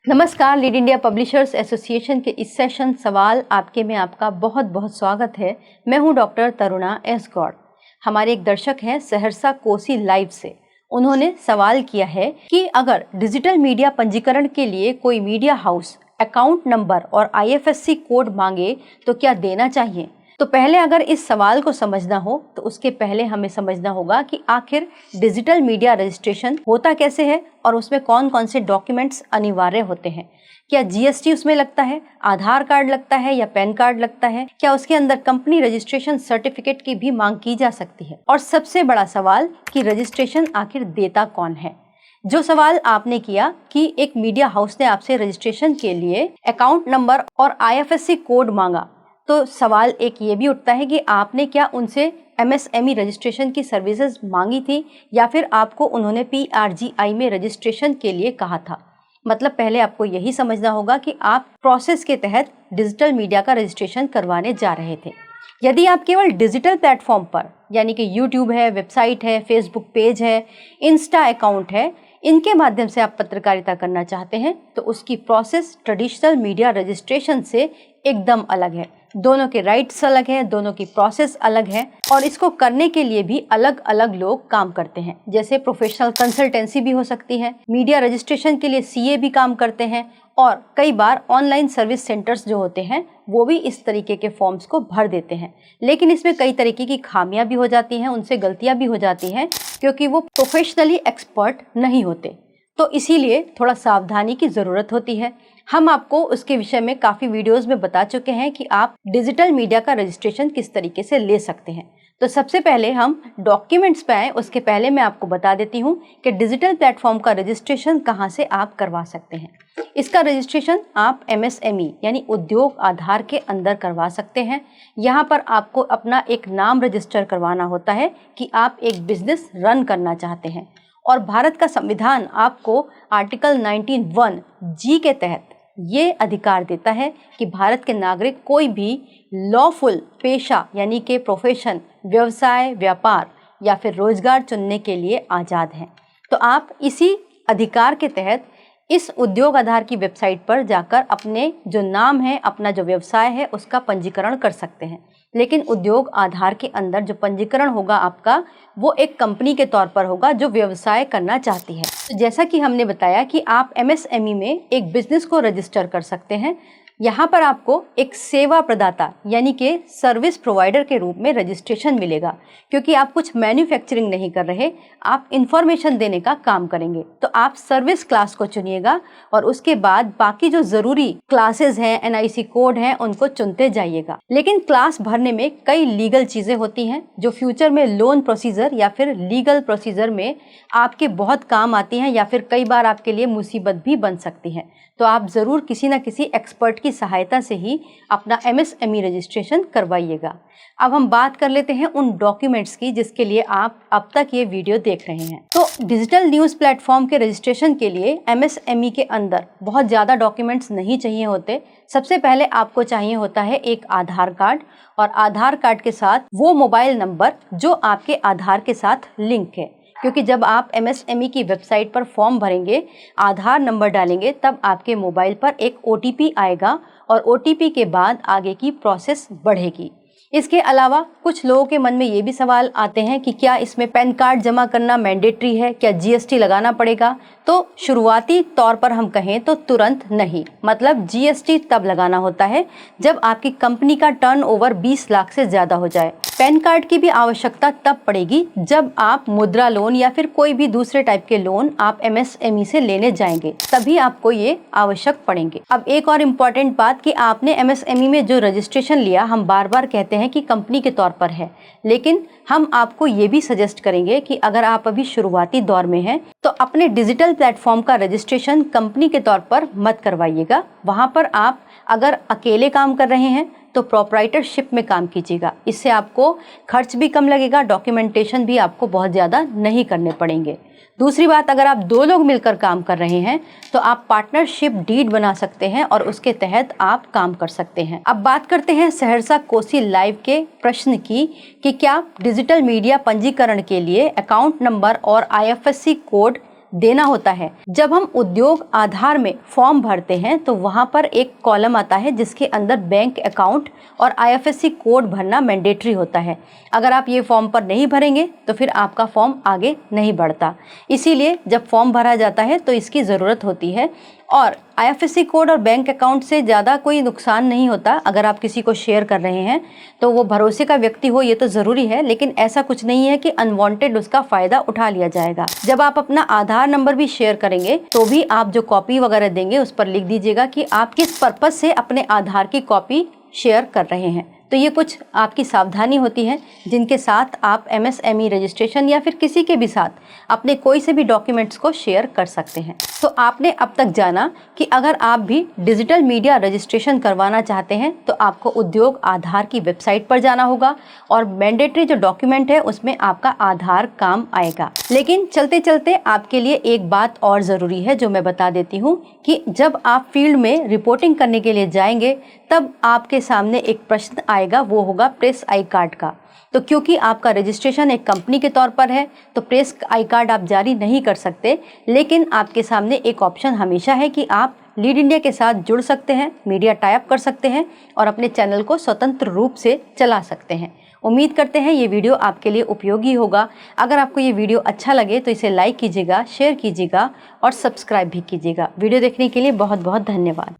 नमस्कार, lead India publishers association के इस सेशन सवाल आपके में आपका बहुत बहुत स्वागत है। मैं हूं डॉक्टर तरुणा एस गौड़। हमारे एक दर्शक हैं सहरसा कोसी लाइव से। उन्होंने सवाल किया है कि अगर डिजिटल मीडिया पंजीकरण के लिए कोई मीडिया हाउस अकाउंट नंबर और IFSC कोड मांगे तो क्या देना चाहिए। तो पहले अगर इस सवाल को समझना हो तो उसके पहले हमें समझना होगा कि आखिर डिजिटल मीडिया रजिस्ट्रेशन होता कैसे है और उसमें कौन कौन से डॉक्यूमेंट्स अनिवार्य होते हैं। क्या GST उसमें लगता है, आधार कार्ड लगता है या पैन कार्ड लगता है, क्या उसके अंदर कंपनी रजिस्ट्रेशन सर्टिफिकेट की भी मांग की जा सकती है, और सबसे बड़ा सवाल कि रजिस्ट्रेशन आखिर देता कौन है। जो सवाल आपने किया कि एक मीडिया हाउस ने आपसे रजिस्ट्रेशन के लिए अकाउंट नंबर और IFSC कोड मांगा, तो सवाल एक ये भी उठता है कि आपने क्या उनसे MSME रजिस्ट्रेशन की सर्विसेज मांगी थी या फिर आपको उन्होंने PRGI में रजिस्ट्रेशन के लिए कहा था। मतलब पहले आपको यही समझना होगा कि आप प्रोसेस के तहत डिजिटल मीडिया का रजिस्ट्रेशन करवाने जा रहे थे। यदि आप केवल डिजिटल प्लेटफॉर्म पर यानी कि YouTube है, वेबसाइट है, फेसबुक पेज है, इंस्टा अकाउंट है, इनके माध्यम से आप पत्रकारिता करना चाहते हैं तो उसकी प्रोसेस ट्रेडिशनल मीडिया रजिस्ट्रेशन से एकदम अलग है। दोनों के राइट्स अलग हैं, दोनों की प्रोसेस अलग है और इसको करने के लिए भी अलग अलग लोग काम करते हैं। जैसे प्रोफेशनल कंसल्टेंसी भी हो सकती है, मीडिया रजिस्ट्रेशन के लिए CA भी काम करते हैं और कई बार ऑनलाइन सर्विस सेंटर्स जो होते हैं वो भी इस तरीके के फॉर्म्स को भर देते हैं। लेकिन इसमें कई तरीके की खामियां भी हो जाती हैं, उनसे गलतियां भी हो जाती हैं क्योंकि वो प्रोफेशनली एक्सपर्ट नहीं होते। तो इसीलिए थोड़ा सावधानी की ज़रूरत होती है। हम आपको उसके विषय में काफ़ी वीडियोस में बता चुके हैं कि आप डिजिटल मीडिया का रजिस्ट्रेशन किस तरीके से ले सकते हैं। तो सबसे पहले हम डॉक्यूमेंट्स पे आए, उसके पहले मैं आपको बता देती हूँ कि डिजिटल प्लेटफॉर्म का रजिस्ट्रेशन कहाँ से आप करवा सकते हैं। इसका रजिस्ट्रेशन आप MSME यानी उद्योग आधार के अंदर करवा सकते हैं। यहाँ पर आपको अपना एक नाम रजिस्टर करवाना होता है कि आप एक बिजनेस रन करना चाहते हैं और भारत का संविधान आपको आर्टिकल 19(1)G के तहत ये अधिकार देता है कि भारत के नागरिक कोई भी लॉफुल पेशा यानी कि प्रोफेशन, व्यवसाय, व्यापार या फिर रोजगार चुनने के लिए आज़ाद हैं। तो आप इसी अधिकार के तहत इस उद्योग आधार की वेबसाइट पर जाकर अपने जो नाम है, अपना जो व्यवसाय है उसका पंजीकरण कर सकते हैं। लेकिन उद्योग आधार के अंदर जो पंजीकरण होगा आपका वो एक कंपनी के तौर पर होगा जो व्यवसाय करना चाहती है। तो जैसा कि हमने बताया कि आप MSME में एक बिजनेस को रजिस्टर कर सकते हैं। यहाँ पर आपको एक सेवा प्रदाता यानी कि सर्विस प्रोवाइडर के रूप में रजिस्ट्रेशन मिलेगा, क्योंकि आप कुछ मैन्युफैक्चरिंग नहीं कर रहे, आप इंफॉर्मेशन देने का काम करेंगे। तो आप सर्विस क्लास को चुनिएगा और उसके बाद बाकी जो ज़रूरी क्लासेस हैं, NIC कोड हैं, उनको चुनते जाइएगा। लेकिन क्लास भरने में कई लीगल चीज़ें होती हैं जो फ्यूचर में लोन प्रोसीजर या फिर लीगल प्रोसीजर में आपके बहुत काम आती हैं या फिर कई बार आपके लिए मुसीबत भी बन सकती हैं। तो आप ज़रूर किसी न किसी एक्सपर्ट की सहायता से ही अपना MSME रजिस्ट्रेशन करवाइएगा। अब हम बात कर लेते हैं उन डॉक्यूमेंट्स की जिसके लिए आप अब तक ये वीडियो देख रहे हैं। तो डिजिटल न्यूज़ प्लेटफॉर्म के रजिस्ट्रेशन के लिए MSME के अंदर बहुत ज़्यादा डॉक्यूमेंट्स नहीं चाहिए होते। सबसे पहले आपको चाहिए होता है एक आधार कार्ड और आधार कार्ड के साथ वो मोबाइल नंबर जो आपके आधार के साथ लिंक है, क्योंकि जब आप MSME की वेबसाइट पर फॉर्म भरेंगे, आधार नंबर डालेंगे, तब आपके मोबाइल पर एक OTP आएगा और OTP के बाद आगे की प्रोसेस बढ़ेगी। इसके अलावा कुछ लोगों के मन में ये भी सवाल आते हैं कि क्या इसमें पैन कार्ड जमा करना मैंडेटरी है, क्या GST लगाना पड़ेगा। तो शुरुआती तौर पर हम कहें तो तुरंत नहीं, मतलब GST तब लगाना होता है जब आपकी कंपनी का टर्नओवर 20 लाख से ज़्यादा हो जाए। पैन कार्ड की भी आवश्यकता तब पड़ेगी जब आप मुद्रा लोन या फिर कोई भी दूसरे टाइप के लोन आप MSME से लेने जाएंगे, तभी आपको ये आवश्यक पड़ेंगे। अब एक और इम्पॉर्टेंट बात कि आपने MSME में जो रजिस्ट्रेशन लिया, हम बार बार कहते हैं कि कंपनी के तौर पर है, लेकिन हम आपको ये भी सजेस्ट करेंगे कि अगर आप अभी शुरुआती दौर में हैं तो अपने डिजिटल प्लेटफॉर्म का रजिस्ट्रेशन कंपनी के तौर पर मत करवाइएगा। वहाँ पर आप अगर अकेले काम कर रहे हैं तो प्रोप्राइटरशिप में काम कीजिएगा। इससे आपको खर्च भी कम लगेगा, डॉक्यूमेंटेशन भी आपको बहुत ज़्यादा नहीं करने पड़ेंगे। दूसरी बात, अगर आप 2 लोग मिलकर काम कर रहे हैं तो आप पार्टनरशिप डीड बना सकते हैं और उसके तहत आप काम कर सकते हैं। अब बात करते हैं सहरसा कोसी लाइव के प्रश्न की कि क्या डिजिटल मीडिया पंजीकरण के लिए अकाउंट नंबर और IFSC कोड देना होता है। जब हम उद्योग आधार में फॉर्म भरते हैं तो वहाँ पर एक कॉलम आता है जिसके अंदर बैंक अकाउंट और IFSC कोड भरना मैंडेटरी होता है। अगर आप ये फॉर्म पर नहीं भरेंगे तो फिर आपका फॉर्म आगे नहीं बढ़ता। इसीलिए जब फॉर्म भरा जाता है तो इसकी ज़रूरत होती है। और IFSC कोड और बैंक अकाउंट से ज़्यादा कोई नुकसान नहीं होता। अगर आप किसी को शेयर कर रहे हैं तो वो भरोसे का व्यक्ति हो, ये तो ज़रूरी है, लेकिन ऐसा कुछ नहीं है कि अनवांटेड उसका फ़ायदा उठा लिया जाएगा। जब आप अपना आधार नंबर भी शेयर करेंगे तो भी आप जो कॉपी वगैरह देंगे उस पर लिख दीजिएगा कि आप किस पर्पज़ से अपने आधार की कॉपी शेयर कर रहे हैं। तो ये कुछ आपकी सावधानी होती है जिनके साथ आप MSME रजिस्ट्रेशन या फिर किसी के भी साथ अपने कोई से भी डॉक्यूमेंट्स को शेयर कर सकते हैं। तो आपने अब तक जाना कि अगर आप भी डिजिटल मीडिया रजिस्ट्रेशन करवाना चाहते हैं तो आपको उद्योग आधार की वेबसाइट पर जाना होगा और मैंडेटरी जो डॉक्यूमेंट है उसमें आपका आधार काम आएगा। लेकिन चलते चलते आपके लिए एक बात और ज़रूरी है जो मैं बता देती हूँ कि जब आप फील्ड में रिपोर्टिंग करने के लिए जाएंगे तब आपके सामने एक प्रश्न आएगा, वो होगा प्रेस आई कार्ड का। तो क्योंकि आपका रजिस्ट्रेशन एक कंपनी के तौर पर है तो प्रेस आई कार्ड आप जारी नहीं कर सकते, लेकिन आपके सामने एक ऑप्शन हमेशा है कि आप लीड इंडिया के साथ जुड़ सकते हैं, मीडिया टाई अप कर सकते हैं और अपने चैनल को स्वतंत्र रूप से चला सकते हैं। उम्मीद करते हैं ये वीडियो आपके लिए उपयोगी होगा। अगर आपको ये वीडियो अच्छा लगे तो इसे लाइक कीजिएगा, शेयर कीजिएगा और सब्सक्राइब भी कीजिएगा। वीडियो देखने के लिए बहुत बहुत धन्यवाद।